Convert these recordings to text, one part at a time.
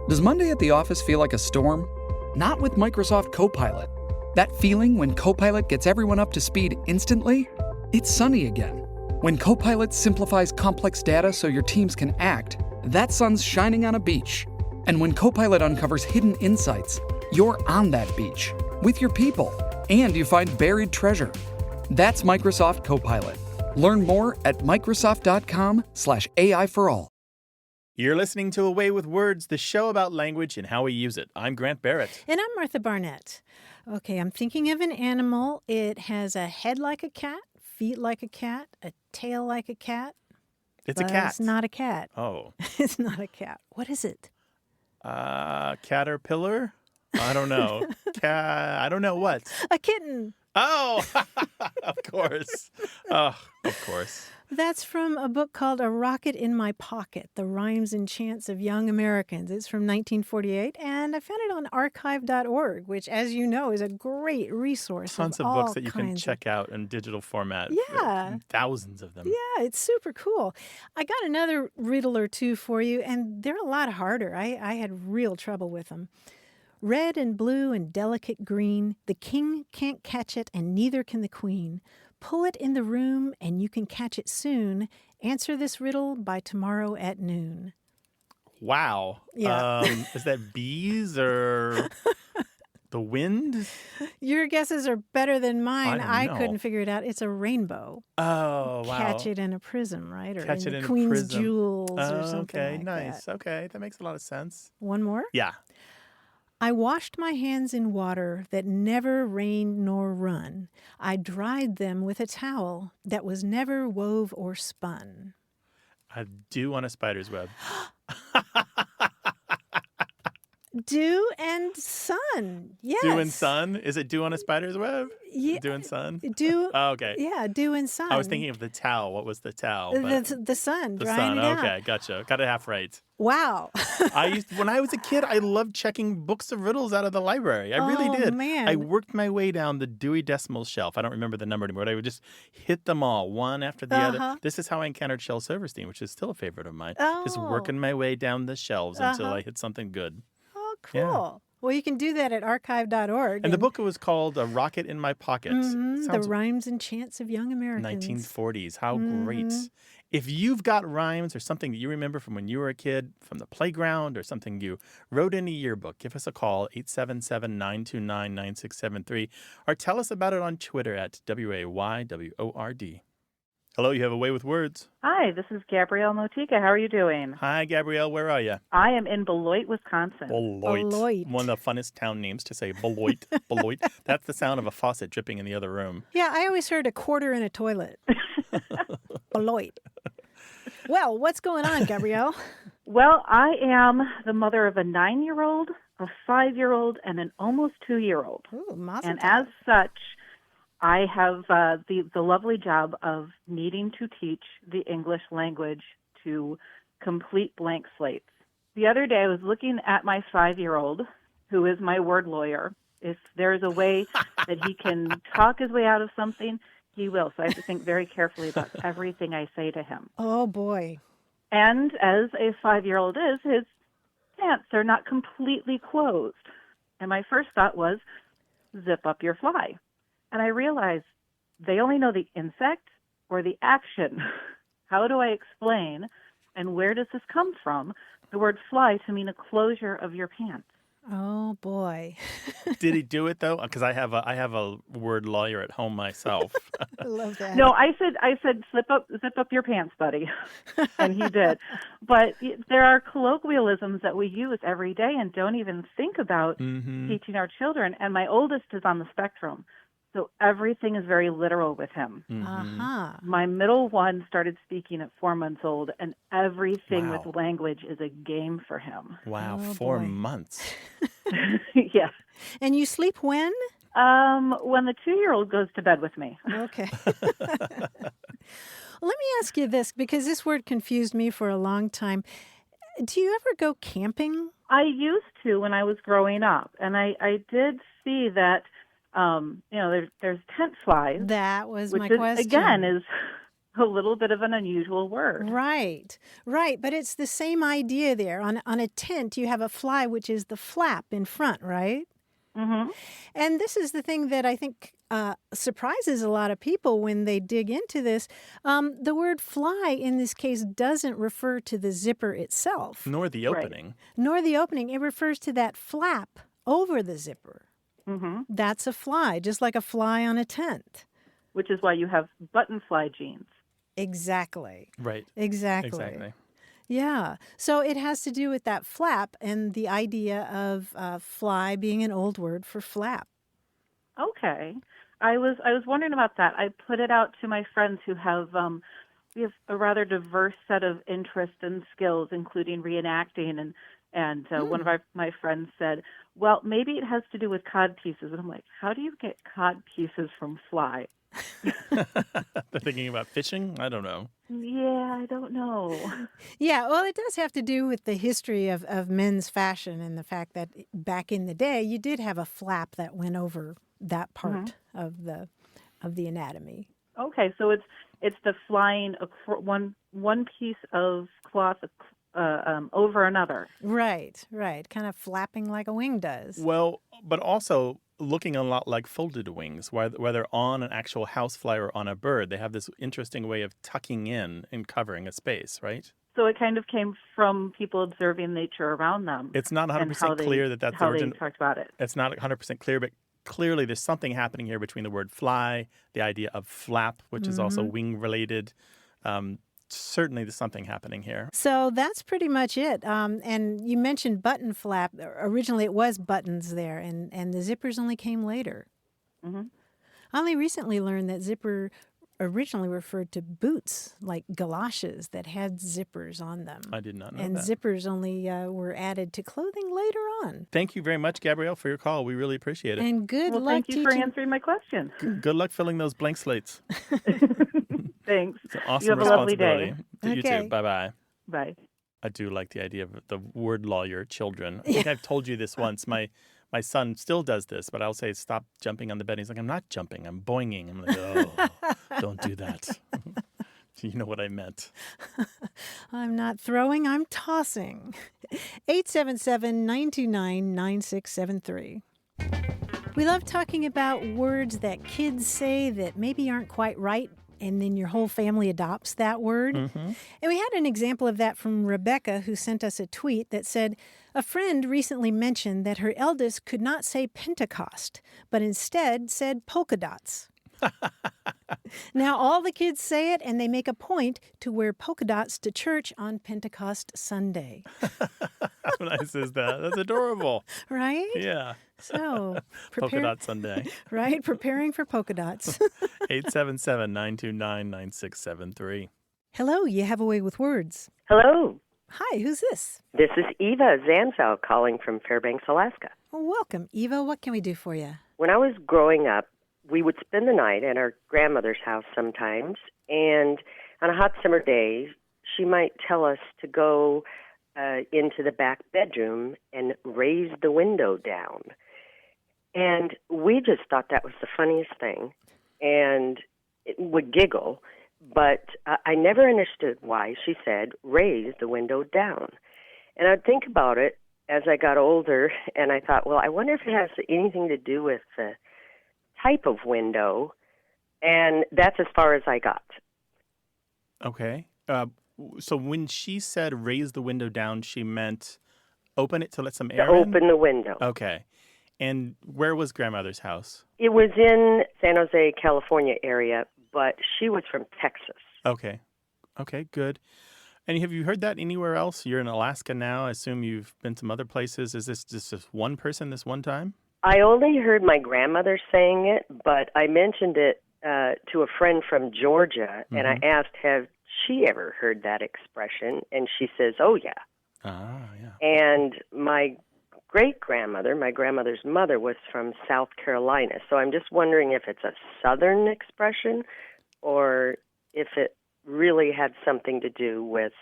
Does Monday at the office feel like a storm? Not with Microsoft Copilot. That feeling when Copilot gets everyone up to speed instantly? It's sunny again. When Copilot simplifies complex data so your teams can act, that sun's shining on a beach. And when Copilot uncovers hidden insights, you're on that beach with your people, and you find buried treasure. That's Microsoft Copilot. Learn more at Microsoft.com/AI for all. You're listening to Away with Words, the show about language and how we use it. I'm Grant Barrett. And I'm Martha Barnett. Okay, I'm thinking of an animal. It has a head like a cat, feet like a cat, a tail like a cat. It's a cat. It's not a cat. Oh. It's not a cat. What is it? Caterpillar? I don't know. I don't know what. A kitten. Oh, of course. Oh, of course. That's from a book called A Rocket in My Pocket, The Rhymes and Chants of Young Americans. It's from 1948, and I found it on archive.org, which, as you know, is a great resource. Tons of books that you can check out in digital format. Yeah. Thousands of them. Yeah, it's super cool. I got another riddle or two for you, and they're a lot harder. I had real trouble with them. Red and blue and delicate green, the king can't catch it and neither can the queen. Pull it in the room and you can catch it soon. Answer this riddle by tomorrow at noon. Wow. Yeah. Is that bees or the wind? Your guesses are better than mine. I don't know. couldn't figure it out. It's a rainbow. Oh, wow. Catch it in a prism, right? Or Catch in it in a Queen's prism. Jewels or something Okay, like nice. that. Okay, that makes a lot of sense. One more? Yeah. I washed my hands in water that never rained nor run. I dried them with a towel that was never wove or spun. I do on a spider's web. Dew and sun. Yes. Dew and sun? Is it dew on a spider's web? Yeah. Dew and sun? Dew. Oh, okay. Yeah, dew and sun. I was thinking of the towel. What was the towel? The sun. The drying sun. it out. Okay, gotcha. Got it half right. Wow. When I was a kid, I loved checking books of riddles out of the library. I really did. Man. I worked my way down the Dewey Decimal Shelf. I don't remember the number anymore, but I would just hit them all, one after the other. This is how I encountered Shel Silverstein, which is still a favorite of mine. Just working my way down the shelves until I hit something good. Oh, cool. Yeah. Well, you can do that at archive.org. And the book was called A Rocket in My Pocket. The Rhymes and Chants of Young Americans. 1940s. How great. If you've got rhymes or something that you remember from when you were a kid, from the playground, or something you wrote in a yearbook, give us a call, 877-929-9673, or tell us about it on Twitter at WAYWORD. Hello, you have A Way with Words. Hi, this is Gabrielle Motika. How are you doing? Hi, Gabrielle. Where are you? I am in Beloit, Wisconsin. Beloit. One of the funnest town names to say, Beloit. Beloit. That's the sound of a faucet dripping in the other room. Yeah, I always heard a quarter in a toilet. Beloit. Well, what's going on, Gabrielle? Well, I am the mother of a 9-year-old, a 5-year-old, and an almost 2-year-old. Ooh, mazel And tov. as such, I have the lovely job of needing to teach the English language to complete blank slates. The other day I was looking at my 5-year-old, who is my word lawyer. If there's a way that he can talk his way out of something, he will. So I have to think very carefully about everything I say to him. Oh, boy. And as a 5-year-old is, his pants are not completely closed. And my first thought was, zip up your fly. And I realized they only know the insect or the action. How do I explain, and where does this come from, the word fly to mean a closure of your pants? Oh, boy. Did he do it, though? Because I have a word lawyer at home myself. I love that. No, I said zip up your pants, buddy. And he did. But there are colloquialisms that we use every day and don't even think about teaching our children. And my oldest is on the spectrum. So everything is very literal with him. My middle one started speaking at 4 months old, and everything with language is a game for him. Wow, Oh, 4 boy. months. Yeah. And you sleep when? When the 2-year-old goes to bed with me. Okay. Let me ask you this, because this word confused me for a long time. Do you ever go camping? I used to when I was growing up, and I did see that, there's tent flies. That was which my is, question. again, is a little bit of an unusual word. Right, right. But it's the same idea there. On a tent, you have a fly, which is the flap in front, right? Mm-hmm. And this is the thing that I think surprises a lot of people when they dig into this. The word fly in this case doesn't refer to the zipper itself. Nor the opening. Right. Nor the opening. It refers to that flap over the zipper. Mm-hmm. That's a fly, just like a fly on a tent. Which is why you have button fly jeans. Exactly. Right. Exactly. Yeah. So it has to do with that flap and the idea of fly being an old word for flap. Okay. I was wondering about that. I put it out to my friends who have we have a rather diverse set of interests and skills, including reenacting, and one of my friends said, well, maybe it has to do with cod pieces. And I'm like, how do you get cod pieces from fly? They're thinking about fishing? I don't know. Yeah, I don't know. Yeah, well, it does have to do with the history of men's fashion and the fact that back in the day, you did have a flap that went over that part of the anatomy. Okay, so it's the flying one piece of cloth over another. Right, kind of flapping like a wing does. Well, but also looking a lot like folded wings, whether on an actual housefly or on a bird. They have this interesting way of tucking in and covering a space, right? So it kind of came from people observing nature around them. It's not 100% clear that that's the origin. How they talked about it. It's not 100% clear, but clearly there's something happening here between the word fly, the idea of flap, which is also wing-related. Certainly there's something happening here. So that's pretty much it. And you mentioned button flap. Originally it was buttons there, and the zippers only came later. Mm-hmm. I only recently learned that zipper originally referred to boots, like galoshes that had zippers on them. I did not know and that. And zippers only were added to clothing later on. Thank you very much, Gabrielle, for your call. We really appreciate it. And good luck thank you for teaching. answering my question. Good luck filling those blank slates. Thanks. It's an awesome You have a lovely responsibility. day. You Okay. too. Bye-bye. Bye. I do like the idea of the word lawyer children. I think I've told you this once. My son still does this, but I'll say, stop jumping on the bed. He's like, I'm not jumping. I'm boinging. I'm like, oh, don't do that. You know what I meant. I'm not throwing, I'm tossing. 877-929-9673. We love talking about words that kids say that maybe aren't quite right, and then your whole family adopts that word. Mm-hmm. And we had an example of that from Rebecca, who sent us a tweet that said, a friend recently mentioned that her eldest could not say Pentecost, but instead said polka dots. Now all the kids say it, and they make a point to wear polka dots to church on Pentecost Sunday. How nice is that? That's adorable. Right? Yeah. So, Polka Dot Sunday. Right? Preparing for polka dots. 877-929-9673. Hello, you have a way with words. Hello. Hi, who's this? This is Eva Zanzow calling from Fairbanks, Alaska. Well, welcome, Eva. What can we do for you? When I was growing up, we would spend the night at our grandmother's house sometimes, and on a hot summer day, she might tell us to go into the back bedroom and raise the window down. And we just thought that was the funniest thing, and would giggle. But I never understood why she said, raise the window down. And I'd think about it as I got older, and I thought, well, I wonder if it has anything to do with the type of window, and that's as far as I got. Okay. So when she said raise the window down, she meant open it to let some air in? Open the window. Okay. And where was grandmother's house? It was in San Jose, California area, but she was from Texas. Okay. Okay, good. And have you heard that anywhere else? You're in Alaska now. I assume you've been some other places. Is this just one person this one time? I only heard my grandmother saying it, but I mentioned it to a friend from Georgia, and I asked, have she ever heard that expression? And she says, oh, yeah. Ah, yeah. And my great-grandmother, my grandmother's mother, was from South Carolina. So I'm just wondering if it's a southern expression or if it really had something to do with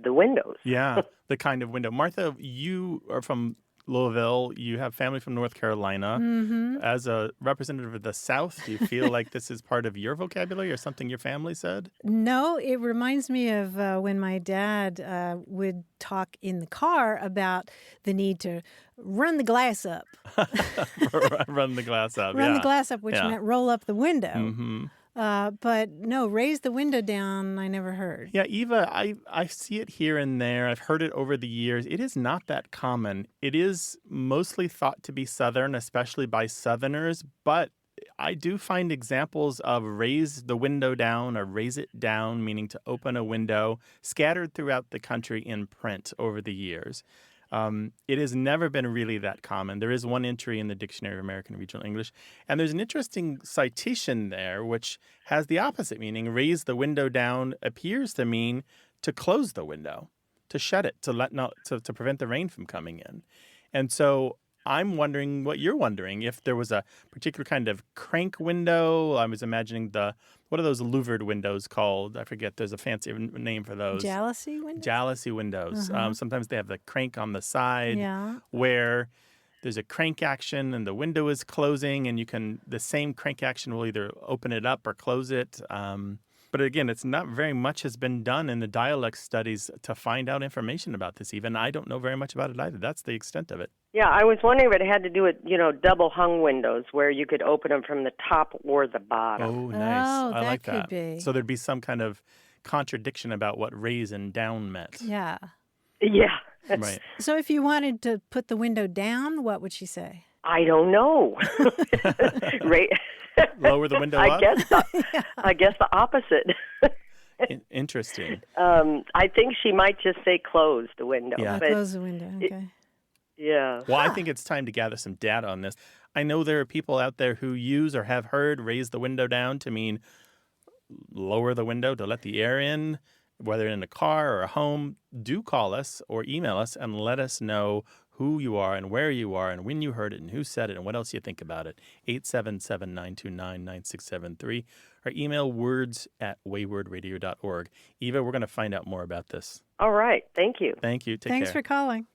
the windows. Yeah, the kind of window. Martha, you are from Louisville. You have family from North Carolina. As a representative of the South, do you feel like this is part of your vocabulary or something your family said? No, it reminds me of when my dad would talk in the car about the need to run the glass up. Run the glass up, Run the glass up, which meant roll up the window. But no, raise the window down, I never heard. Yeah, Eva, I see it here and there. I've heard it over the years. It is not that common. It is mostly thought to be Southern, especially by Southerners, but I do find examples of raise the window down or raise it down, meaning to open a window, scattered throughout the country in print over the years. It has never been really that common. There is one entry in the Dictionary of American Regional English, and there's an interesting citation there which has the opposite meaning. Raise the window down appears to mean to close the window, to shut it, to prevent the rain from coming in. And so I'm wondering what you're wondering. If there was a particular kind of crank window, I was imagining what are those louvered windows called? I forget. There's a fancy name for those. Jalousie windows? Jalousie windows. Sometimes they have the crank on the side where there's a crank action and the window is closing, and the same crank action will either open it up or close it. But again, it's not very much has been done in the dialect studies to find out information about this. Even I don't know very much about it either. That's the extent of it. Yeah, I was wondering if it had to do with, double hung windows where you could open them from the top or the bottom. Oh, nice. I like that that. could be. So there'd be some kind of contradiction about what raise and down meant. Yeah. Yeah. Right. So if you wanted to put the window down, what would she say? I don't know. Lower the window up? I guess the opposite. Interesting. I think she might just say close the window. Yeah. Close the window, okay. Yeah. Well, I think it's time to gather some data on this. I know there are people out there who use or have heard raise the window down to mean lower the window to let the air in, whether in a car or a home. Do call us or email us and let us know who you are and where you are and when you heard it and who said it and what else you think about it. 877-929-9673 or email words@waywardradio.org. Eva, we're going to find out more about this. All right. Thank you. Thank you. Thanks care. for calling.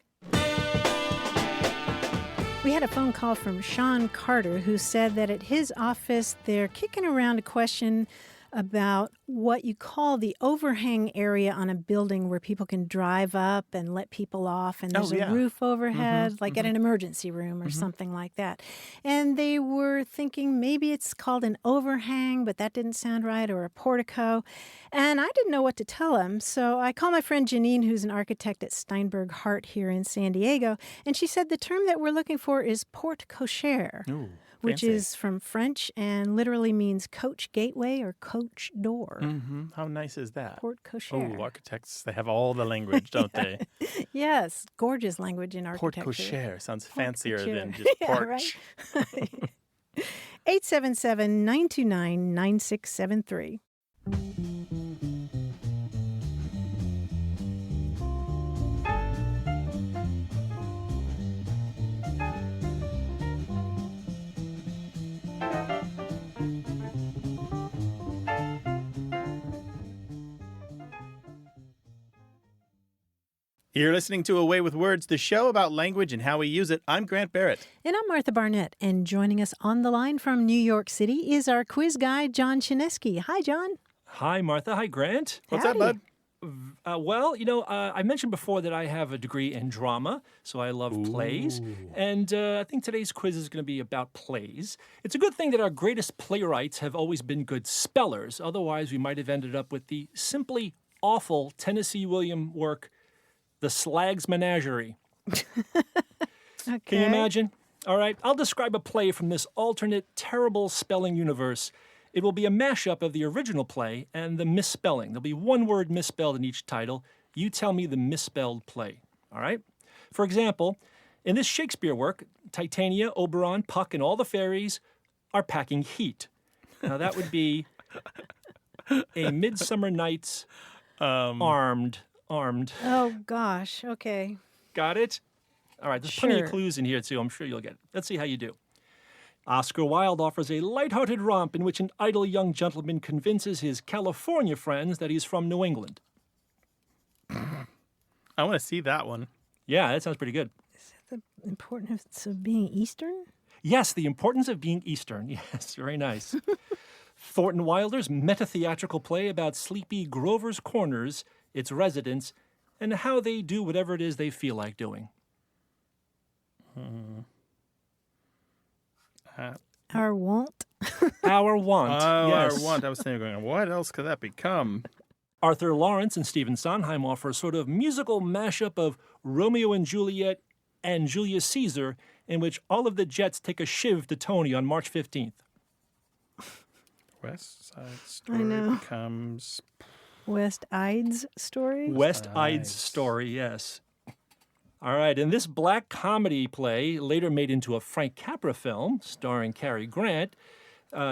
We had a phone call from Sean Carter, who said that at his office they're kicking around a question about what you call the overhang area on a building where people can drive up and let people off, and there's a roof overhead, like at an emergency room or something like that. And they were thinking maybe it's called an overhang, but that didn't sound right, or a portico. And I didn't know what to tell him, so I called my friend Janine, who's an architect at Steinberg Hart here in San Diego, and she said the term that we're looking for is porte cochere. Ooh. Which Fancy. is from French and literally means coach gateway or coach door. How nice is that? Porte cochere. Oh, architects, they have all the language, don't they? Yes, gorgeous language in architecture. Porte cochere sounds fancier cochere. than just porch. Right? 877-929-9673. You're listening to Away with Words, the show about language and how we use it. I'm Grant Barrett. And I'm Martha Barnett. And joining us on the line from New York City is our quiz guy, John Chinesky. Hi, John. Hi, Martha. Hi, Grant. What's up, bud? I mentioned before that I have a degree in drama, so I love plays. And I think today's quiz is going to be about plays. It's a good thing that our greatest playwrights have always been good spellers. Otherwise, we might have ended up with the simply awful Tennessee Williams work, The Slag's Menagerie. Okay. Can you imagine? All right, I'll describe a play from this alternate, terrible spelling universe. It will be a mashup of the original play and the misspelling. There'll be one word misspelled in each title. You tell me the misspelled play, all right? For example, in this Shakespeare work, Titania, Oberon, Puck, and all the fairies are packing heat. Now, that would be A Midsummer Night's Armed. Oh, gosh. Okay. Got it? All right, there's plenty of clues in here, too. I'm sure you'll get it. Let's see how you do. Oscar Wilde offers a lighthearted romp in which an idle young gentleman convinces his California friends that he's from New England. I want to see that one. Yeah, that sounds pretty good. Is it The importance of being Eastern? Yes, the importance of being Eastern. Yes, very nice. Thornton Wilder's meta-theatrical play about sleepy Grover's Corners, its residents, and how they do whatever it is they feel like doing. Our want? Our want. Oh, yes. our want. I was thinking, what else could that become? Arthur Lawrence and Stephen Sondheim offer a sort of musical mashup of Romeo and Juliet and Julius Caesar, in which all of the Jets take a shiv to Tony on March 15th. West Side Story becomes... West Ides Story? West Ides Story, yes. All right, and this black comedy play, later made into a Frank Capra film starring Cary Grant,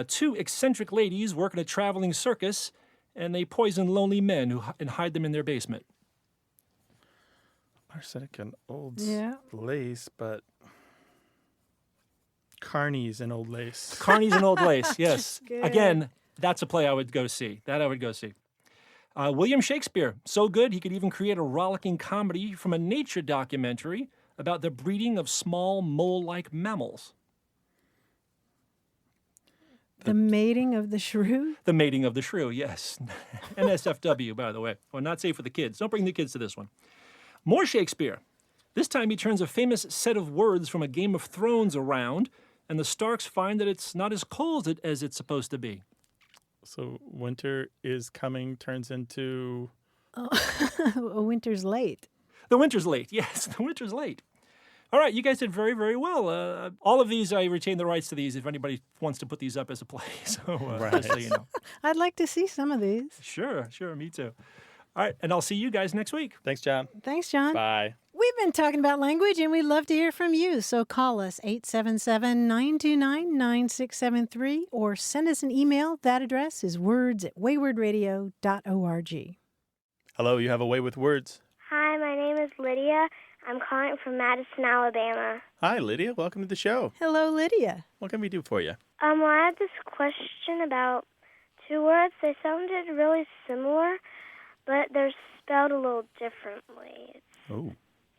two eccentric ladies work in a traveling circus, and they poison lonely men and hide them in their basement. Arsenic and old Yeah. lace, but... Carnies and old lace. Carnies and Old Lace, yes. Good. Again, that's a play I would go see. That I would go see. William Shakespeare, so good he could even create a rollicking comedy from a nature documentary about the breeding of small mole-like mammals. The Mating of the Shrew? The Mating of the Shrew, yes. NSFW, by the way. Well, not safe for the kids. Don't bring the kids to this one. More Shakespeare. This time he turns a famous set of words from a Game of Thrones around, and the Starks find that it's not as cold as it's supposed to be. So winter is coming turns into... A winter's late. The winter's late, yes, the winter's late. All right, you guys did very, very well. All of these, I retain the rights to these if anybody wants to put these up as a play. So, just so you know. I'd like to see some of these. Sure, me too. All right, and I'll see you guys next week. Thanks, John. Thanks, John. Bye. We've been talking about language, and we'd love to hear from you. So call us 877-929-9673 or send us an email. That address is words@waywardradio.org. Hello, you have a way with words. Hi, my name is Lydia. I'm calling from Madison, Alabama. Hi, Lydia. Welcome to the show. Hello, Lydia. What can we do for you? Well, I had this question about two words. They sounded really similar, but they're spelled a little differently. Oh.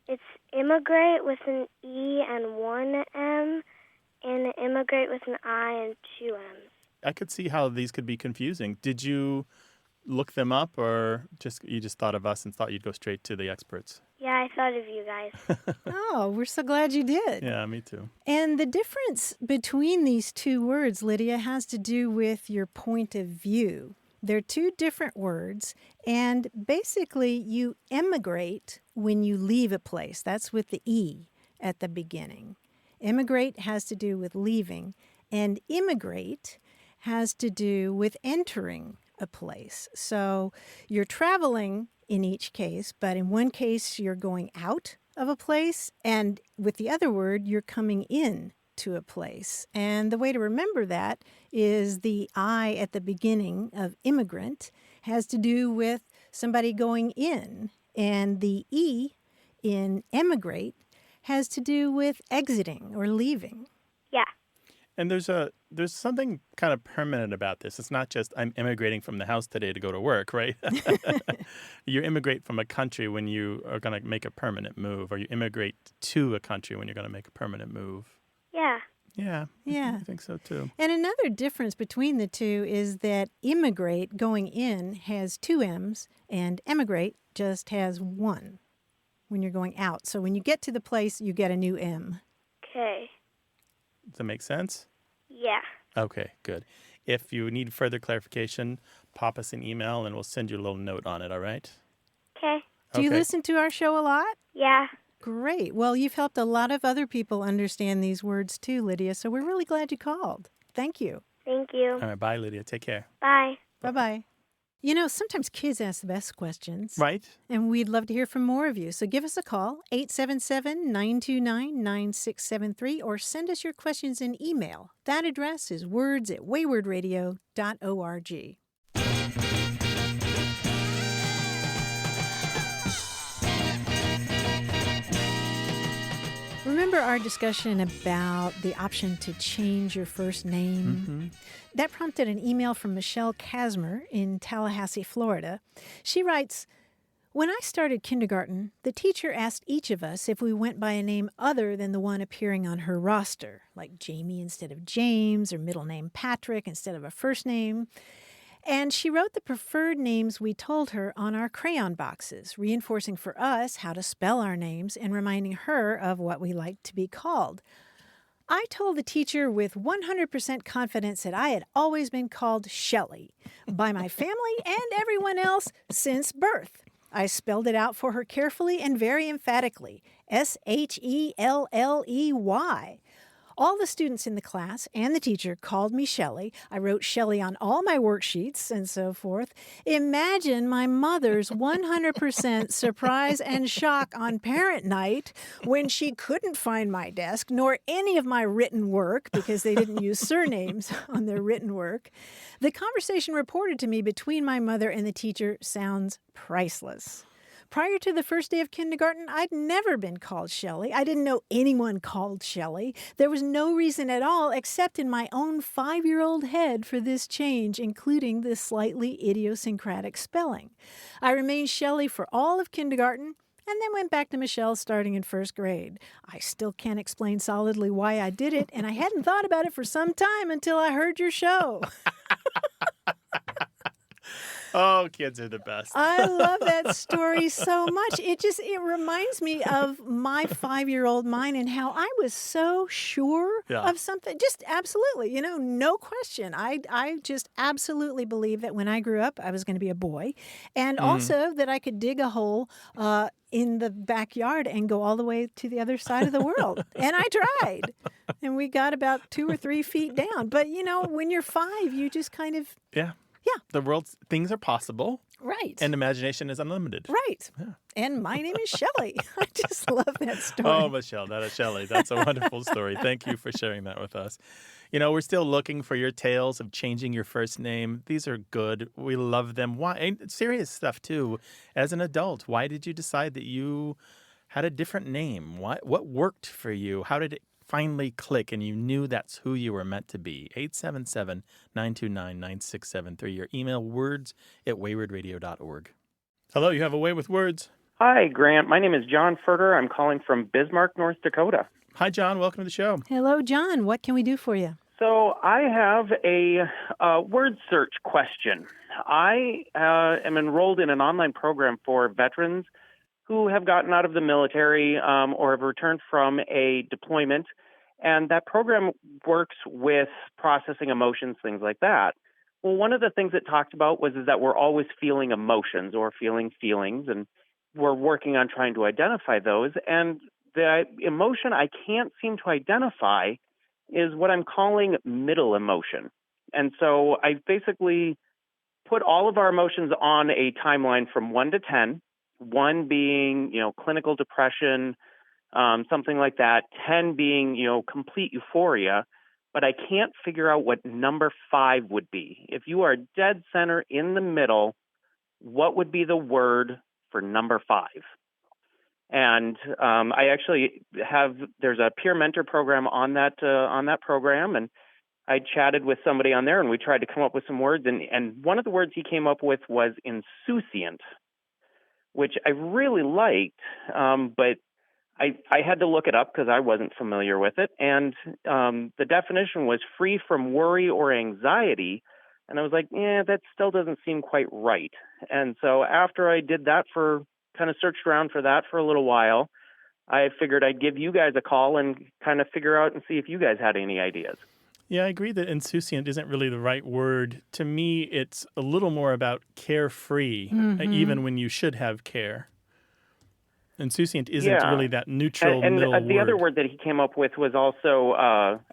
It's immigrate with an E and one M, and immigrate with an I and two M's. I could see how these could be confusing. Did you look them up, or you just thought of us and thought you'd go straight to the experts? Yeah, I thought of you guys. Oh, we're so glad you did. Yeah, me too. And the difference between these two words, Lydia, has to do with your point of view. They're two different words, and basically you emigrate when you leave a place. That's with the E at the beginning. Emigrate has to do with leaving, and immigrate has to do with entering a place. So you're traveling in each case, but in one case you're going out of a place, and with the other word, you're coming in to a place. And the way to remember that is the I at the beginning of immigrant has to do with somebody going in, and the E in emigrate has to do with exiting or leaving. Yeah. And there's something kind of permanent about this. It's not just I'm immigrating from the house today to go to work, right? You immigrate from a country when you are going to make a permanent move, or you immigrate to a country when you're going to make a permanent move. Yeah. Yeah. I think so too. And another difference between the two is that immigrate, going in, has two M's, and emigrate just has one when you're going out. So when you get to the place, you get a new M. Okay. Does that make sense? Yeah. Okay, good. If you need further clarification, pop us an email and we'll send you a little note on it, all right? Okay. Do you Okay. listen to our show a lot? Yeah. Great. Well, you've helped a lot of other people understand these words too, Lydia, so we're really glad you called. Thank you. Thank you. All right, bye, Lydia. Take care. Bye. Bye-bye. You know, sometimes kids ask the best questions. Right? And we'd love to hear from more of you. So give us a call, 877-929-9673, or send us your questions in email. That address is words@waywardradio.org. Remember our discussion about the option to change your first name? Mm-hmm. That prompted an email from Michelle Casmer in Tallahassee, Florida. She writes, When I started kindergarten, the teacher asked each of us if we went by a name other than the one appearing on her roster, like Jamie instead of James or middle name Patrick instead of a first name. And she wrote the preferred names we told her on our crayon boxes, reinforcing for us how to spell our names and reminding her of what we liked to be called. I told the teacher with 100% confidence that I had always been called Shelley by my family and everyone else since birth. I spelled it out for her carefully and very emphatically, Shelley. All the students in the class and the teacher called me Shelley. I wrote Shelley on all my worksheets and so forth. Imagine my mother's 100% surprise and shock on parent night when she couldn't find my desk nor any of my written work because they didn't use surnames on their written work. The conversation reported to me between my mother and the teacher sounds priceless. Prior to the first day of kindergarten, I'd never been called Shelley. I didn't know anyone called Shelley. There was no reason at all except in my own 5-year-old head for this change, including this slightly idiosyncratic spelling. I remained Shelley for all of kindergarten and then went back to Michelle starting in first grade. I still can't explain solidly why I did it, and I hadn't thought about it for some time until I heard your show. Oh, kids are the best. I love that story so much. It reminds me of my 5-year-old mind and how I was so sure of something. Just absolutely, no question. I just absolutely believed that when I grew up, I was going to be a boy. And also that I could dig a hole in the backyard and go all the way to the other side of the world. And I tried. And we got about 2 or 3 feet down. But, when you're 5, you just kind of... Yeah. Things are possible. Right. And imagination is unlimited. Right. Yeah. And my name is Shelley. I just love that story. Oh, Michelle, that is Shelley. That's a wonderful story. Thank you for sharing that with us. We're still looking for your tales of changing your first name. These are good. We love them. Why? And serious stuff, too. As an adult, why did you decide that you had a different name? What worked for you? How did it finally click and you knew that's who you were meant to be? 877-929-9673. Your email, words@waywardradio.org. Hello, you have a way with words. Hi, Grant. My name is John Furter. I'm calling from Bismarck, North Dakota. Hi, John. Welcome to the show. Hello, John. What can we do for you? So I have a word search question. I am enrolled in an online program for veterans who have gotten out of the military or have returned from a deployment. And that program works with processing emotions, things like that. Well, one of the things it talked about was that we're always feeling emotions or feeling feelings, and we're working on trying to identify those. And the emotion I can't seem to identify is what I'm calling middle emotion. And so I basically put all of our emotions on a timeline from 1 to 10. 1 being, clinical depression, something like that. 10 being, complete euphoria. But I can't figure out what number 5 would be. If you are dead center in the middle, what would be the word for number 5? And I actually there's a peer mentor program on that program, and I chatted with somebody on there, and we tried to come up with some words. And one of the words he came up with was insouciant, which I really liked, but I had to look it up because I wasn't familiar with it. And the definition was free from worry or anxiety. And I was like, that still doesn't seem quite right. And so after I did that kind of searched around for that for a little while, I figured I'd give you guys a call and kind of figure out and see if you guys had any ideas. Yeah, I agree that insouciant isn't really the right word. To me, it's a little more about carefree, even when you should have care. Insouciant isn't really that neutral middle word. The other word that he came up with was also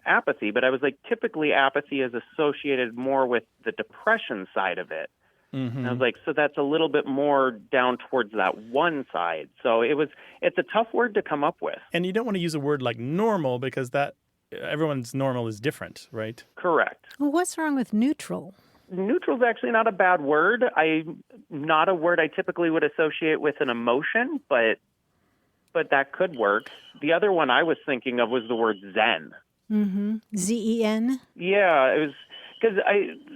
apathy, but I was like, typically apathy is associated more with the depression side of it. And I was like, so that's a little bit more down towards that one side. So it's a tough word to come up with. And you don't want to use a word like normal because everyone's normal is different, right? Correct. Well, what's wrong with neutral? Neutral is actually not a bad word. Not a word I typically would associate with an emotion, but that could work. The other one I was thinking of was the word zen. Z-E-N? Yeah, it was because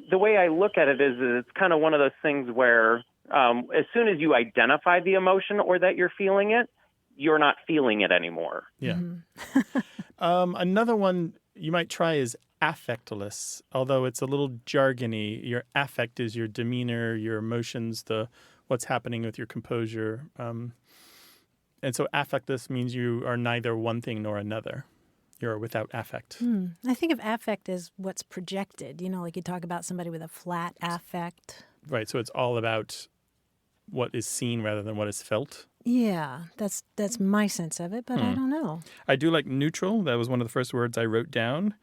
the way I look at it is it's kind of one of those things where as soon as you identify the emotion or that you're feeling it, you're not feeling it anymore. Yeah. Another one you might try is affectless, although it's a little jargony. Your affect is your demeanor, your emotions, what's happening with your composure. And so affectless means you are neither one thing nor another. You're without affect. I think of affect as what's projected. Like you talk about somebody with a flat affect. Right, so it's all about what is seen rather than what is felt. Yeah, that's my sense of it, but I don't know. I do like neutral. That was one of the first words I wrote down.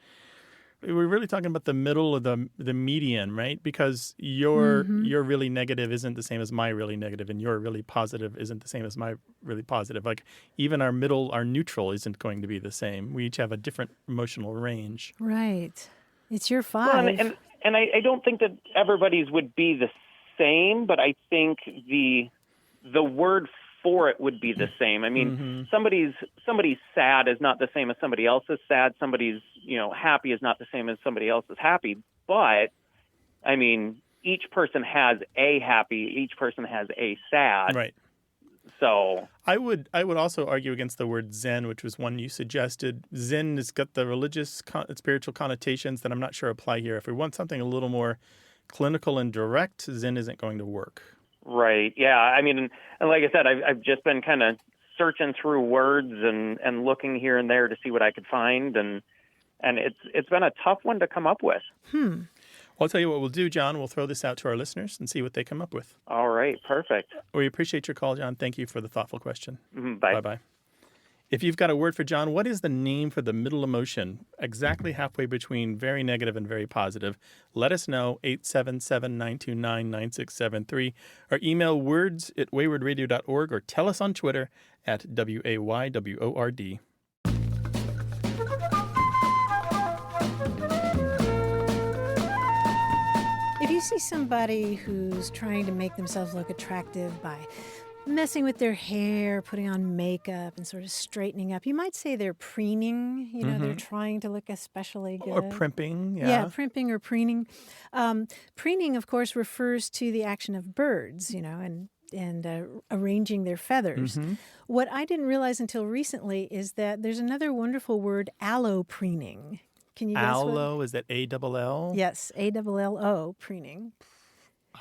We're really talking about the middle or the median, right? Because your really negative isn't the same as my really negative, and your really positive isn't the same as my really positive. Like even our neutral isn't going to be the same. We each have a different emotional range. Right. It's your 5. Well, and I don't think that everybody's would be the same, but I think the word for it would be the same. I mean, somebody's sad is not the same as somebody else's sad. Somebody's, happy is not the same as somebody else's happy. But, I mean, each person has a happy, each person has a sad. Right. So I would also argue against the word Zen, which was one you suggested. Zen has got the religious, spiritual connotations that I'm not sure apply here. If we want something a little more clinical and direct, Zen isn't going to work. Right. Yeah. I mean, and like I said, I've just been kind of searching through words and looking here and there to see what I could find, and it's been a tough one to come up with. Well, I'll tell you what we'll do, John. We'll throw this out to our listeners and see what they come up with. All right. Perfect. We appreciate your call, John. Thank you for the thoughtful question. Bye. Bye-bye. If you've got a word for John, what is the name for the middle emotion, exactly halfway between very negative and very positive? Let us know, 877-929-9673, or email words@waywardradio.org, or tell us on Twitter @WAYWORD. If you see somebody who's trying to make themselves look attractive by messing with their hair, putting on makeup, and sort of straightening up, you might say they're preening. They're trying to look especially good. Or primping, yeah. Yeah, primping or preening. Preening, of course, refers to the action of birds, and arranging their feathers. What I didn't realize until recently is that there's another wonderful word, allopreening. Can you guess Allo, is that A-double-L? Yes, A-double-L-O, preening.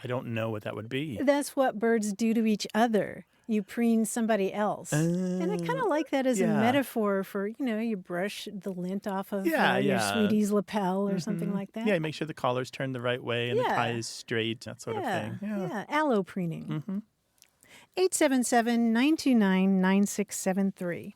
I don't know what that would be. That's what birds do to each other. You preen somebody else. And I kind of like that as a metaphor for, you brush the lint off of your sweetie's lapel or something like that. Yeah, make sure the collar's turned the right way and the tie is straight, that sort of thing. Yeah, allopreening. 877-929-9673.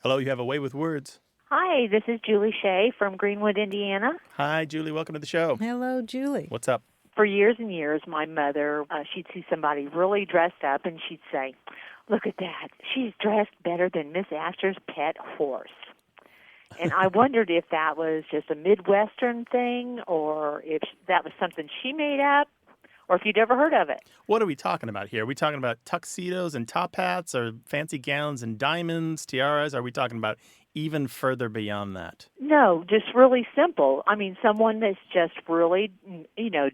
Hello, you have a way with words. Hi, this is Julie Shea from Greenwood, Indiana. Hi, Julie. Welcome to the show. Hello, Julie. What's up? For years and years, my mother, she'd see somebody really dressed up, and she'd say, "Look at that. She's dressed better than Miss Astor's pet horse." And I wondered if that was just a Midwestern thing, or if that was something she made up, or if you'd ever heard of it. What are we talking about here? Are we talking about tuxedos and top hats, or fancy gowns and diamonds, tiaras? Are we talking about even further beyond that? No, just really simple. I mean, someone that's just really,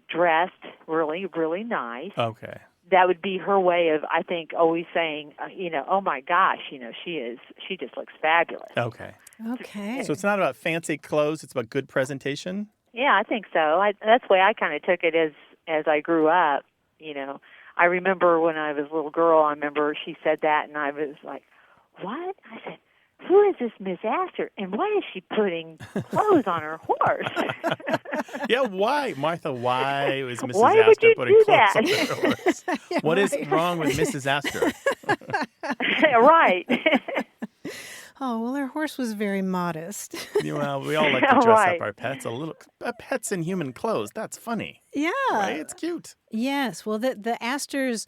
dressed really, really nice. Okay. That would be her way of, I think, always saying, oh my gosh, she just looks fabulous. Okay. Okay. So it's not about fancy clothes, it's about good presentation? Yeah, I think so. That's the way I kind of took it as I grew up. I remember when I was a little girl, I remember she said that, and I was like, what? I said, who is this Miss Astor, and why is she putting clothes on her horse? Yeah, why? Martha, why was Mrs. Why Astor would you putting do clothes that? on her horse? What is wrong with Mrs. Astor? Right. Oh, well, her horse was very modest. Well, we all like to dress up our pets a little. Pets in human clothes, that's funny. Yeah. Right? It's cute. Yes. Well, the Astors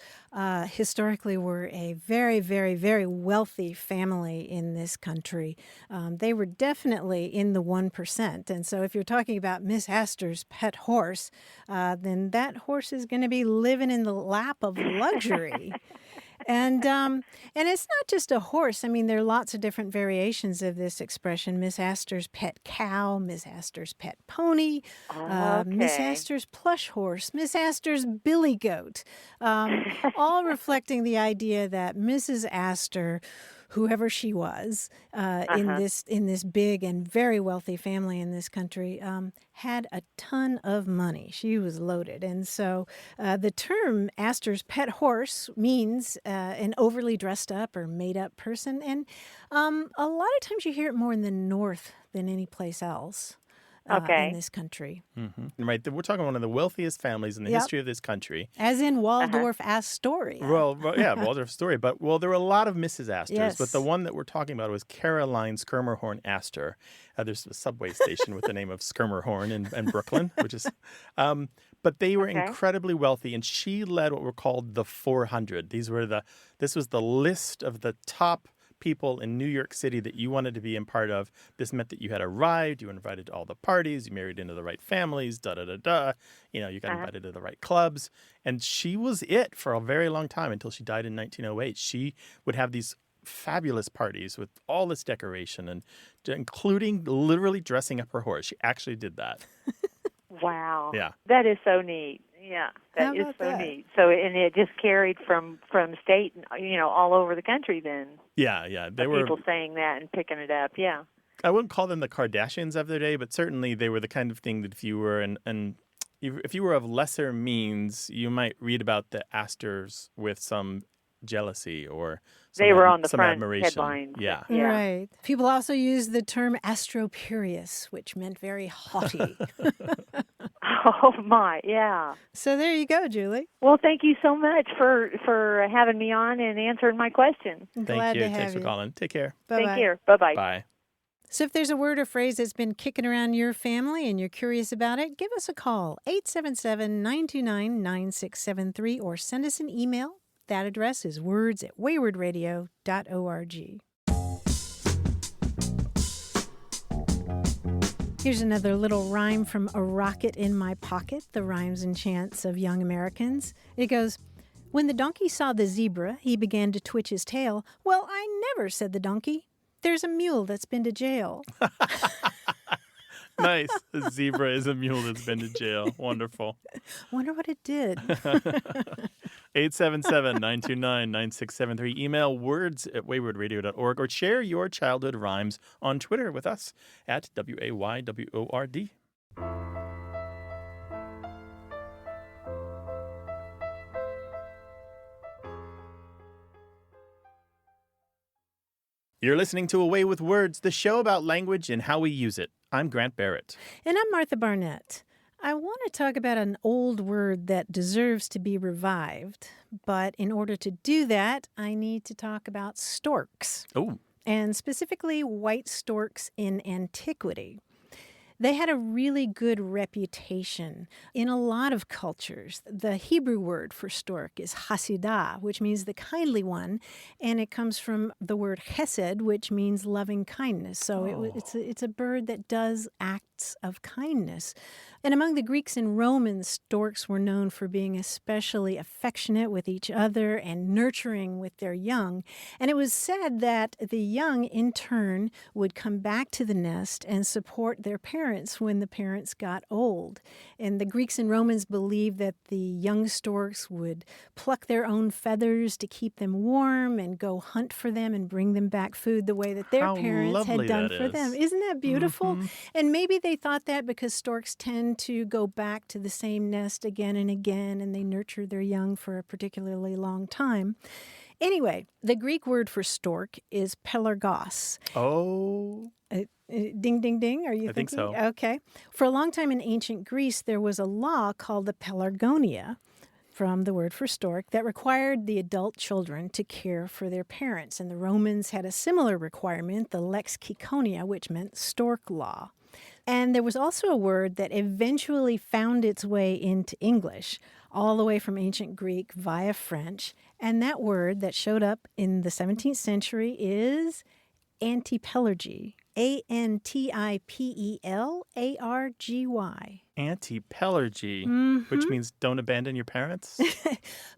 historically were a very, very, very wealthy family in this country. They were definitely in the 1%. And so if you're talking about Miss Astor's pet horse, then that horse is going to be living in the lap of luxury. And it's not just a horse. I mean, there are lots of different variations of this expression. Miss Astor's pet cow, Miss Astor's pet pony, Miss Astor's plush horse, Miss Astor's billy goat, all reflecting the idea that Mrs. Astor, whoever she was, in this big and very wealthy family in this country, had a ton of money. She was loaded. And so the term Astor's pet horse means an overly dressed up or made up person. And a lot of times you hear it more in the North than any place else. In this country. Mm-hmm. Right. We're talking one of the wealthiest families in the history of this country. As in Waldorf Astoria. Well, yeah, Waldorf Astoria. But, there were a lot of Mrs. Astors, but the one that we're talking about was Caroline Schermerhorn Astor. There's a subway station with the name of Schermerhorn in Brooklyn, which is... but they were incredibly wealthy, and she led what were called the 400. This was the list of the top people in New York City that you wanted to be a part of. This meant that you had arrived, you were invited to all the parties, you married into the right families, da-da-da-da. You got invited to the right clubs. And she was it for a very long time until she died in 1908. She would have these fabulous parties with all this decoration, and including literally dressing up her horse. She actually did that. Wow. Yeah. That is so neat. Yeah, that is so neat. So, and it just carried from state, all over the country then. Yeah. They were people saying that and picking it up. Yeah. I wouldn't call them the Kardashians of their day, but certainly they were the kind of thing that if you were if you were of lesser means, you might read about the Astors with some jealousy or they were on the some front admiration. Headlines. Yeah. Right. People also use the term astropurious, which meant very haughty. Oh my, yeah. So there you go, Julie. Well, thank you so much for having me on and answering my question. Glad to have Thanks for calling. Take care. Bye-bye. Take care. Bye-bye. Bye. So if there's a word or phrase that's been kicking around your family and you're curious about it, give us a call, 877-929-9673, or send us an email. That address is words@waywardradio.org. Here's another little rhyme from A Rocket in My Pocket, the rhymes and chants of young Americans. It goes, when the donkey saw the zebra, he began to twitch his tail. Well, I never, said the donkey. There's a mule that's been to jail. Nice. A zebra is a mule that's been to jail. Wonderful. Wonder what it did. 877-929-9673. Email words@waywardradio.org or share your childhood rhymes on Twitter with us at WAYWORD. You're listening to Away with Words, the show about language and how we use it. I'm Grant Barrett. And I'm Martha Barnett. I want to talk about an old word that deserves to be revived. But in order to do that, I need to talk about storks. Oh. And specifically white storks in antiquity. They had a really good reputation in a lot of cultures. The Hebrew word for stork is hasidah, which means the kindly one, and it comes from the word chesed, which means loving kindness. So it's a bird that does acts of kindness. And among the Greeks and Romans, storks were known for being especially affectionate with each other and nurturing with their young. And it was said that the young, in turn, would come back to the nest and support their parents when the parents got old. And the Greeks and Romans believed that the young storks would pluck their own feathers to keep them warm and go hunt for them and bring them back food the way that their parents had done for them. Isn't that beautiful? Mm-hmm. And maybe they thought that because storks tend to go back to the same nest again and again, and they nurture their young for a particularly long time. Anyway, the Greek word for stork is pelargos. Oh. Ding, ding, ding. Are you thinking? I think so. Okay. For a long time in ancient Greece, there was a law called the pelargonia, from the word for stork, that required the adult children to care for their parents. And the Romans had a similar requirement, the lex ciconia, which meant stork law. And there was also a word that eventually found its way into English, all the way from ancient Greek via French. And that word that showed up in the 17th century is antipelargy, Antipelargy. Antipelargy, which means don't abandon your parents?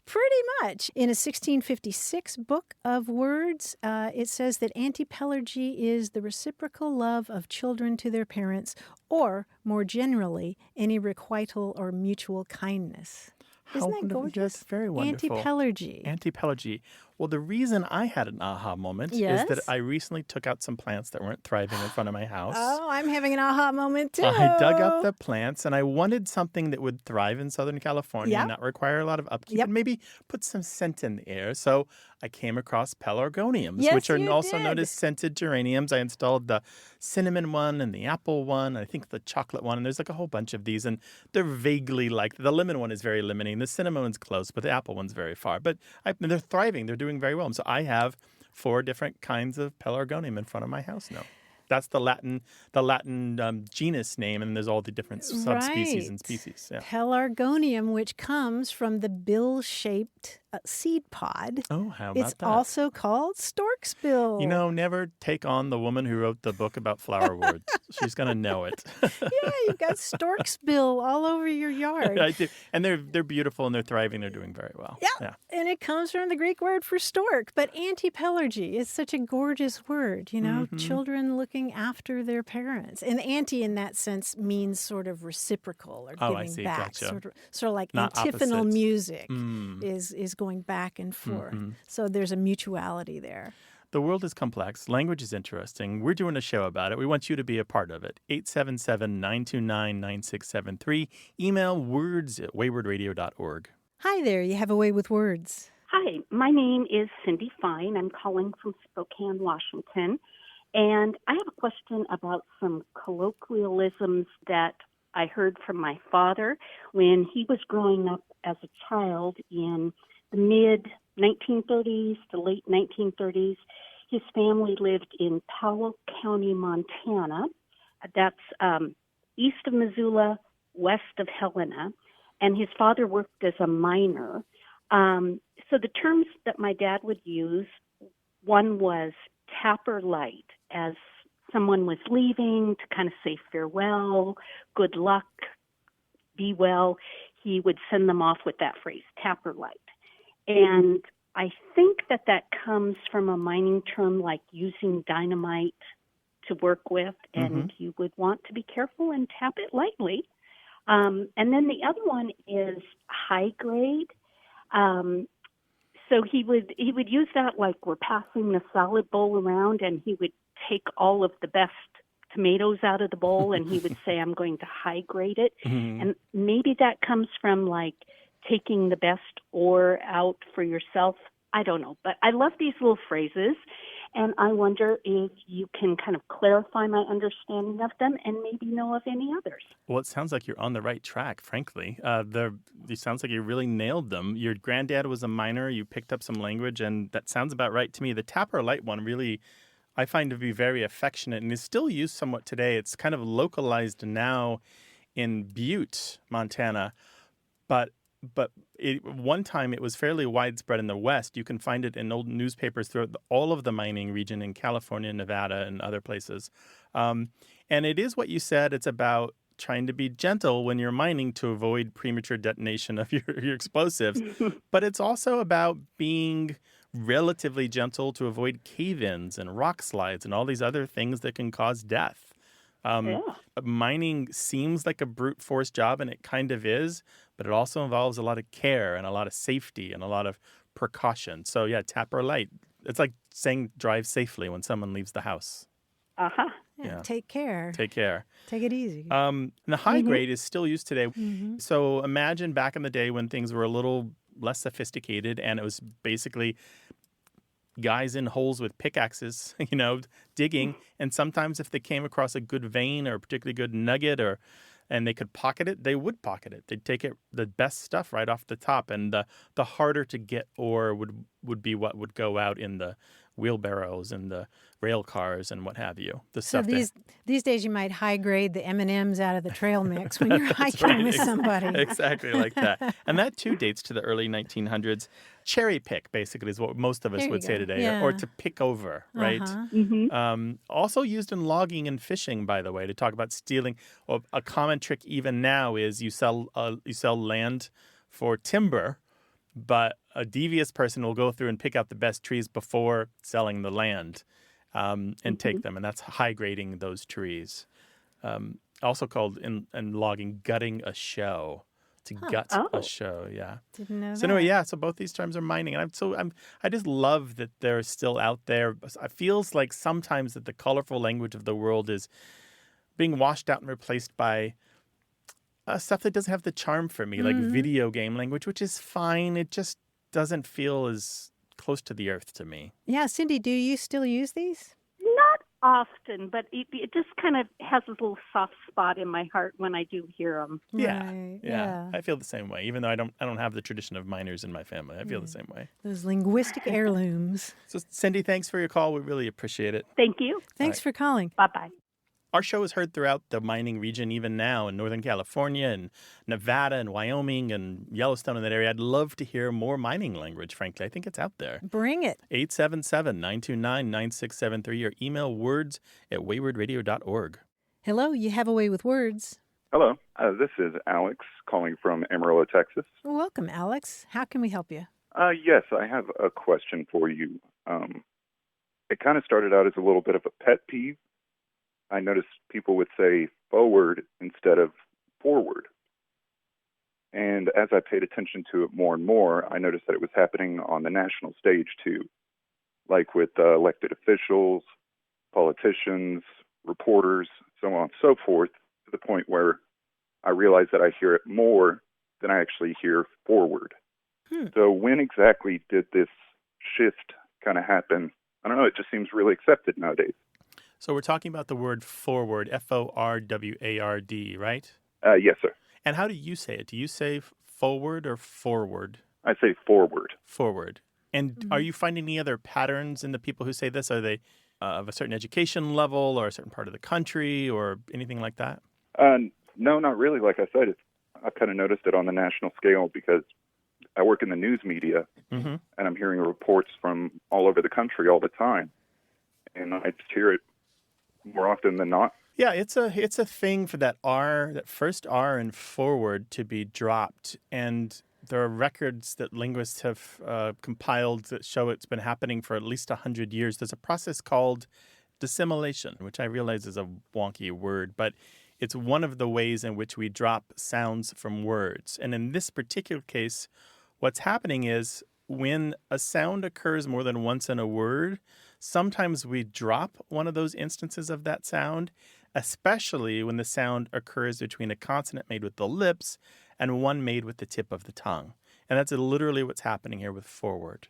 Pretty much. In a 1656 book of words, it says that antipelargy is the reciprocal love of children to their parents, or, more generally, any requital or mutual kindness. Isn't that gorgeous? That's very wonderful. Antipelargy. Well, the reason I had an aha moment is that I recently took out some plants that weren't thriving in front of my house. Oh, I'm having an aha moment too. I dug up the plants, and I wanted something that would thrive in Southern California and not require a lot of upkeep and maybe put some scent in the air. So I came across pelargoniums, which are also known as scented geraniums. I installed the cinnamon one and the apple one, and I think the chocolate one, and there's like a whole bunch of these, and they're vaguely like, the lemon one is very limiting, the cinnamon one's close, but the apple one's very far. But they're thriving, they're doing very well. So I have 4 different kinds of pelargonium in front of my house now. That's the Latin genus name, and there's all the different subspecies and species. Yeah. Pelargonium, which comes from the bill-shaped seed pod. Oh, how about that? It's also called stork's bill. Never take on the woman who wrote the book about flower words. She's going to know it. Yeah, you've got stork's bill all over your yard. I do. And they're beautiful, and they're thriving. They're doing very well. Yeah. And it comes from the Greek word for stork. But antipelargy is such a gorgeous word, children looking after their parents. And anti in that sense means sort of reciprocal or giving back. Gotcha. Sort of like not antiphonal opposite. Music is going back and forth. So there's a mutuality there. The world is complex. Language is interesting. We're doing a show about it. We want you to be a part of it. 877-929-9673. Email words@waywardradio.org. Hi there. You have a way with words. Hi, my name is Cindy Fine. I'm calling from Spokane, Washington. And I have a question about some colloquialisms that I heard from my father when he was growing up as a child in the mid-1930s to late 1930s. His family lived in Powell County, Montana. That's east of Missoula, west of Helena. And his father worked as a miner. So the terms that my dad would use, one was tapper light, as someone was leaving to kind of say farewell, good luck, be well. He would send them off with that phrase, tapper light. And I think that comes from a mining term like using dynamite to work with, and you would want to be careful and tap it lightly. And then the other one is high grade. So he would use that like we're passing the salad bowl around, and he would take all of the best tomatoes out of the bowl, and he would say, I'm going to high grade it. And maybe that comes from like taking the best ore out for yourself. I don't know. But I love these little phrases, and I wonder if you can kind of clarify my understanding of them and maybe know of any others. Well, it sounds like you're on the right track, frankly. It sounds like you really nailed them. Your granddad was a miner. You picked up some language, and that sounds about right to me. The tapper light one really, I find to be very affectionate and is still used somewhat today. It's kind of localized now in Butte, Montana, but one time it was fairly widespread in the West. You can find it in old newspapers throughout all of the mining region in California, Nevada, and other places. And it is what you said. It's about trying to be gentle when you're mining to avoid premature detonation of your explosives. But it's also about being relatively gentle to avoid cave-ins and rock slides and all these other things that can cause death. Mining seems like a brute force job, and it kind of is, but it also involves a lot of care and a lot of safety and a lot of precaution. So yeah, tapper light. It's like saying drive safely when someone leaves the house. Yeah. Take care. Take care. Take it easy. And the high grade is still used today. So imagine back in the day when things were a little less sophisticated, and it was basically guys in holes with pickaxes, digging. And sometimes if they came across a good vein or a particularly good nugget and they could pocket it, they would pocket it. They'd take the best stuff right off the top. And the harder to get ore would be what would go out in the wheelbarrows and the rail cars and what have you. The So stuff these days you might high grade the M&Ms out of the trail mix when you're hiking with somebody. Exactly like that. And that too dates to the early 1900s. Cherry pick, basically, is what most of us would say today, or to pick over, right? Also used in logging and fishing, by the way, to talk about stealing. A common trick even now is you sell land for timber, but a devious person will go through and pick out the best trees before selling the land and take them. And that's high grading those trees. Also called in logging gutting a show. To gut a show, yeah. Didn't know that. So anyway, so both these terms are mining, and I just love that they're still out there. It feels like sometimes that the colorful language of the world is being washed out and replaced by stuff that doesn't have the charm for me, like video game language, which is fine. It just doesn't feel as close to the earth to me. Yeah, Cindy, do you still use these? Not often, but it just kind of has this little soft spot in my heart when I do hear them. Yeah. I feel the same way, even though I don't have the tradition of miners in my family. I feel the same way. Those linguistic heirlooms. So, Cindy, thanks for your call. We really appreciate it. Thank you. Thanks for calling. Bye-bye. Our show is heard throughout the mining region, even now in Northern California and Nevada and Wyoming and Yellowstone in that area. I'd love to hear more mining language, frankly. I think it's out there. Bring it. 877-929-9673 or email words@waywardradio.org. Hello, you have a way with words. Hello, this is Alex calling from Amarillo, Texas. Welcome, Alex. How can we help you? Yes, I have a question for you. It kind of started out as a little bit of a pet peeve. I noticed people would say forward instead of forward. And as I paid attention to it more and more, I noticed that it was happening on the national stage too, like with elected officials, politicians, reporters, so on and so forth, to the point where I realized that I hear it more than I actually hear forward. So when exactly did this shift kind of happen? I don't know, it just seems really accepted nowadays. So we're talking about the word forward, F-O-R-W-A-R-D, right? Yes, sir. And how do you say it? Do you say forward or forward? I say forward. Forward. And are you finding any other patterns in the people who say this? Are they of a certain education level or a certain part of the country or anything like that? No, not really. Like I said, I kind of noticed it on the national scale because I work in the news media and I'm hearing reports from all over the country all the time. And I just hear it more often than not. Yeah, it's a thing for that R, that first R in forward to be dropped. And there are records that linguists have compiled that show it's been happening for at least 100 years. There's a process called dissimilation, which I realize is a wonky word, but it's one of the ways in which we drop sounds from words. And in this particular case, what's happening is when a sound occurs more than once in a word, sometimes we drop one of those instances of that sound, especially when the sound occurs between a consonant made with the lips and one made with the tip of the tongue. And that's literally what's happening here with forward.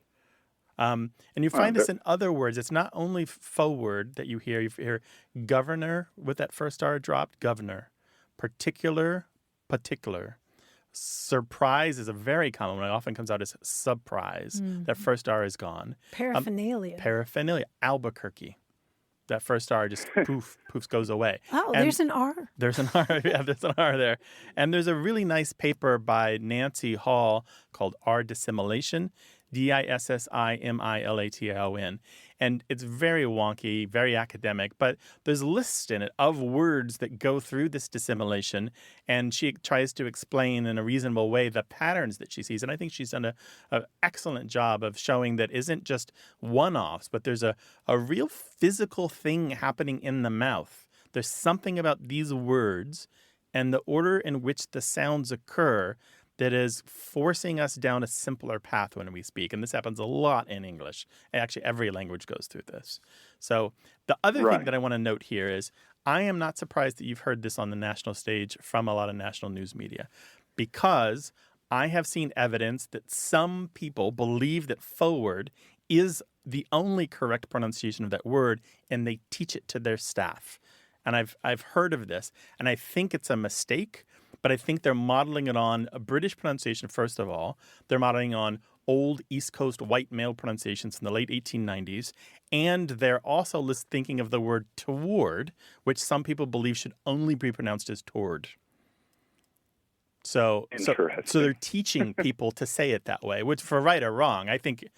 And you find this in other words. It's not only forward that you hear. You hear governor with that first R dropped, governor. Particular, particular. Surprise is a very common one. It often comes out as surprise. That first R is gone. Paraphernalia. Paraphernalia. Albuquerque. That first R just poofs goes away. Oh, and there's an R. There's an R. Yeah, there's an R there. And there's a really nice paper by Nancy Hall called R Dissimilation, Dissimilation. And it's very wonky, very academic, but there's lists in it of words that go through this dissimilation, and she tries to explain in a reasonable way the patterns that she sees. And I think she's done an excellent job of showing that isn't just one-offs, but there's a real physical thing happening in the mouth. There's something about these words and the order in which the sounds occur that is forcing us down a simpler path when we speak. And this happens a lot in English. Actually, every language goes through this. So the other thing that I want to note here is I am not surprised that you've heard this on the national stage from a lot of national news media, because I have seen evidence that some people believe that forward is the only correct pronunciation of that word, and they teach it to their staff. And I've heard of this, and I think it's a mistake. But I think they're modeling it on a British pronunciation, first of all. They're modeling on old East Coast white male pronunciations in the late 1890s. And they're also thinking of the word toward, which some people believe should only be pronounced as toward. So they're teaching people to say it that way, which for right or wrong, I think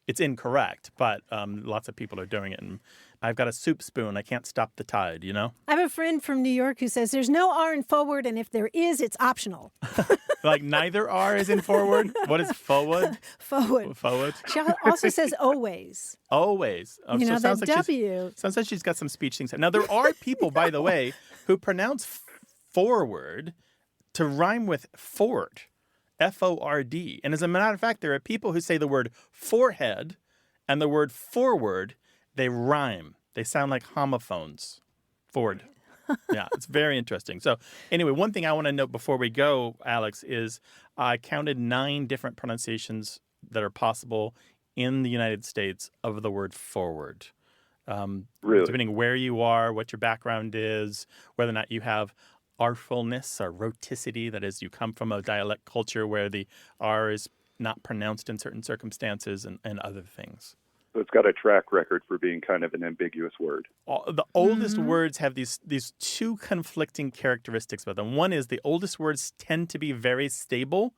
it's incorrect, but lots of people are doing it. And I've got a soup spoon. I can't stop the tide, you know? I have a friend from New York who says there's no R in forward, and if there is, it's optional. Like neither R is in forward? What is forward? Forward. She also says always. Always. You know, that W. Sounds like she's got some speech things. Now, there are people, by the way, who pronounce forward to rhyme with Ford, F-O-R-D. And as a matter of fact, there are people who say the word forehead and the word forward, they rhyme. They sound like homophones. Ford. Yeah, it's very interesting. So anyway, one thing I want to note before we go, Alex, is I counted 9 different pronunciations that are possible in the United States of the word forward. Really? Depending where you are, what your background is, whether or not you have artfulness or rhoticity, that is, you come from a dialect culture where the R is not pronounced in certain circumstances and other things. So it's got a track record for being kind of an ambiguous word. The oldest words have these 2 conflicting characteristics about them. One is the oldest words tend to be very stable,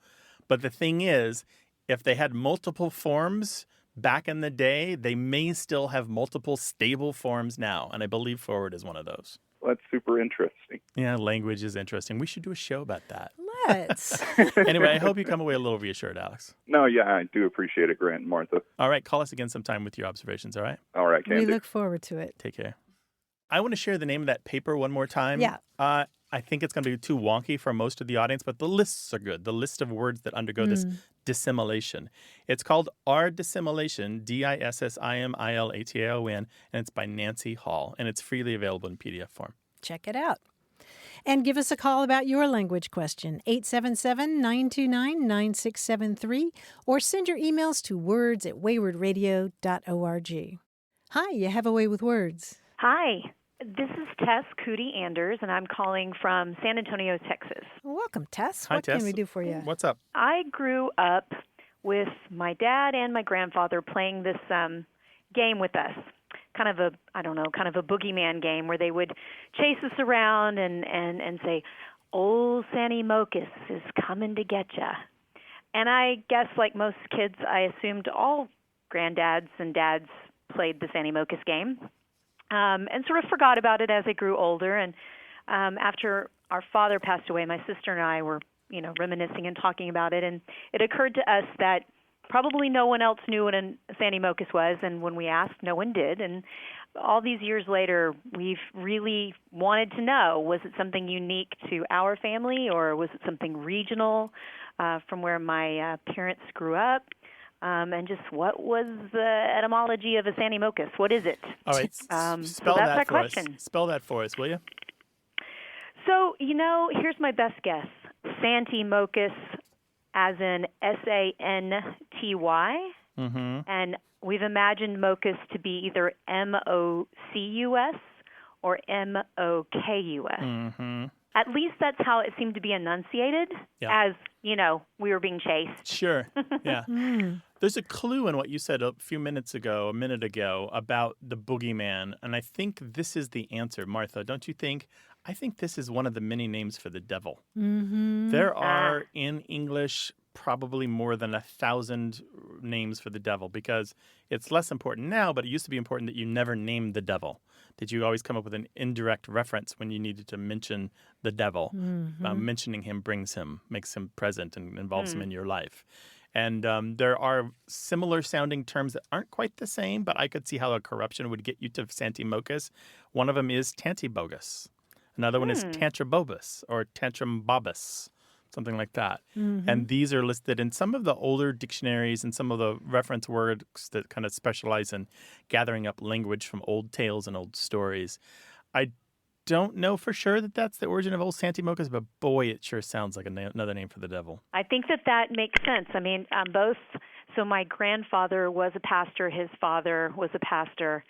but the thing is, if they had multiple forms back in the day, they may still have multiple stable forms now, and I believe forward is one of those. Well, that's super interesting. Yeah, language is interesting. We should do a show about that. Let's. Anyway, I hope you come away a little reassured, Alex. No, yeah, I do appreciate it, Grant and Martha. All right, call us again sometime with your observations, all right? All right, We look forward to it. Take care. I want to share the name of that paper one more time. Yeah. I think it's going to be too wonky for most of the audience, but the lists are good. The list of words that undergo this dissimilation. It's called Our Dissimilation, Dissimilation, and it's by Nancy Hall, and it's freely available in PDF form. Check it out. And give us a call about your language question, 877-929-9673, or send your emails to words@waywardradio.org. Hi, you have a way with words. Hi, this is Tess Cootie Anders, and I'm calling from San Antonio, Texas. Welcome, Tess. Hi, what Tess. can we do for you? What's up? I grew up with my dad and my grandfather playing this game with us. Kind of a boogeyman game where they would chase us around and say, "Old Sandy Mocus is coming to get ya." And I guess, like most kids, I assumed all granddads and dads played the Sandy Mocus game, and sort of forgot about it as I grew older. And after our father passed away, my sister and I were, reminiscing and talking about it, and it occurred to us that probably no one else knew what a Sandy Mocus was, and when we asked, no one did. And all these years later, we've really wanted to know, was it something unique to our family, or was it something regional from where my parents grew up? And just what was the etymology of a Sandy Mocus? What is it? All right, spell that's that our for question. us. Spell that for us, will you? So, here's my best guess. Santy Mocus, as in S-A-N-T-Y, and we've imagined Mocus to be either M-O-C-U-S or M-O-K-U-S. At least that's how it seemed to be enunciated, as, we were being chased. Sure, yeah. There's a clue in what you said a minute ago, about the boogeyman, and I think this is the answer, Martha, don't you think? I think this is one of the many names for the devil. There are, in English, probably more than 1,000 names for the devil, because it's less important now, but it used to be important that you never named the devil. That you always come up with an indirect reference when you needed to mention the devil. Mentioning him makes him present and involves him in your life. And there are similar sounding terms that aren't quite the same, but I could see how a corruption would get you to Santy Mocus. One of them is tantibogus. Another one is tantrabobus or tantrambobus, something like that. And these are listed in some of the older dictionaries and some of the reference words that kind of specialize in gathering up language from old tales and old stories. I don't know for sure that that's the origin of Old Santy Mocus, but boy, it sure sounds like another name for the devil. I think that makes sense. I mean, both. So my grandfather was a pastor. His father was a pastor.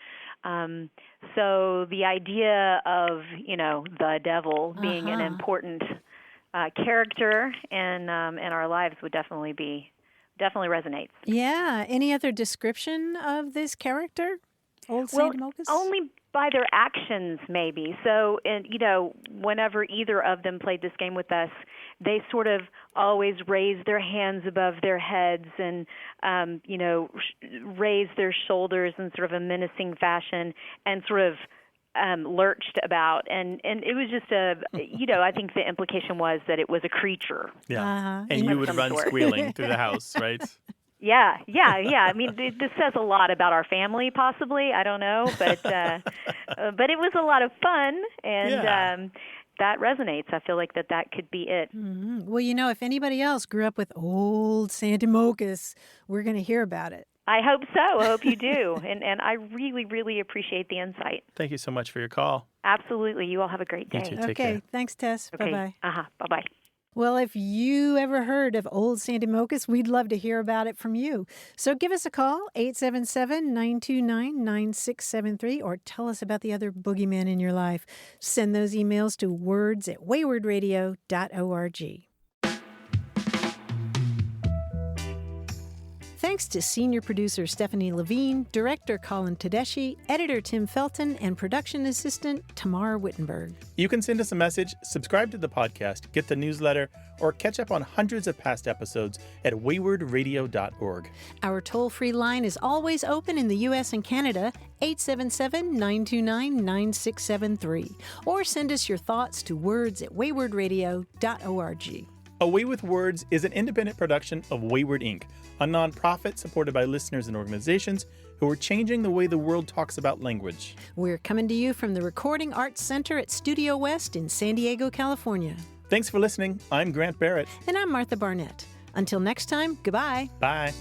So the idea of, the devil being an important character in our lives would definitely be definitely resonates. Yeah. Any other description of this character, Old Well, Sandy Mokus? only by their actions, maybe. So, and whenever either of them played this game with us, they sort of always raised their hands above their heads and, raised their shoulders in sort of a menacing fashion and sort of lurched about. And it was just I think the implication was that it was a creature. Yeah. Uh-huh. And you would run squealing through the house, right? Yeah. I mean, this says a lot about our family, possibly. I don't know, but it was a lot of fun, and that resonates. I feel like that could be it. Mm-hmm. Well, if anybody else grew up with Old Sandy Mokus, we're going to hear about it. I hope so. I hope you do, and I really, really appreciate the insight. Thank you so much for your call. Absolutely. You all have a great day. You too. Take care. Thanks, Tess. Okay. Bye-bye. Bye-bye. Well, if you ever heard of Old Sandy Mokus, we'd love to hear about it from you. So give us a call, 877-929-9673, or tell us about the other boogeyman in your life. Send those emails to words@waywardradio.org. Thanks to senior producer Stephanie Levine, director Colin Tedeschi, editor Tim Felton, and production assistant Tamar Wittenberg. You can send us a message, subscribe to the podcast, get the newsletter, or catch up on hundreds of past episodes at waywardradio.org. Our toll-free line is always open in the U.S. and Canada, 877-929-9673. Or send us your thoughts to words@waywardradio.org. A Way with Words is an independent production of Wayward Inc., a nonprofit supported by listeners and organizations who are changing the way the world talks about language. We're coming to you from the Recording Arts Center at Studio West in San Diego, California. Thanks for listening. I'm Grant Barrett. And I'm Martha Barnett. Until next time, goodbye. Bye.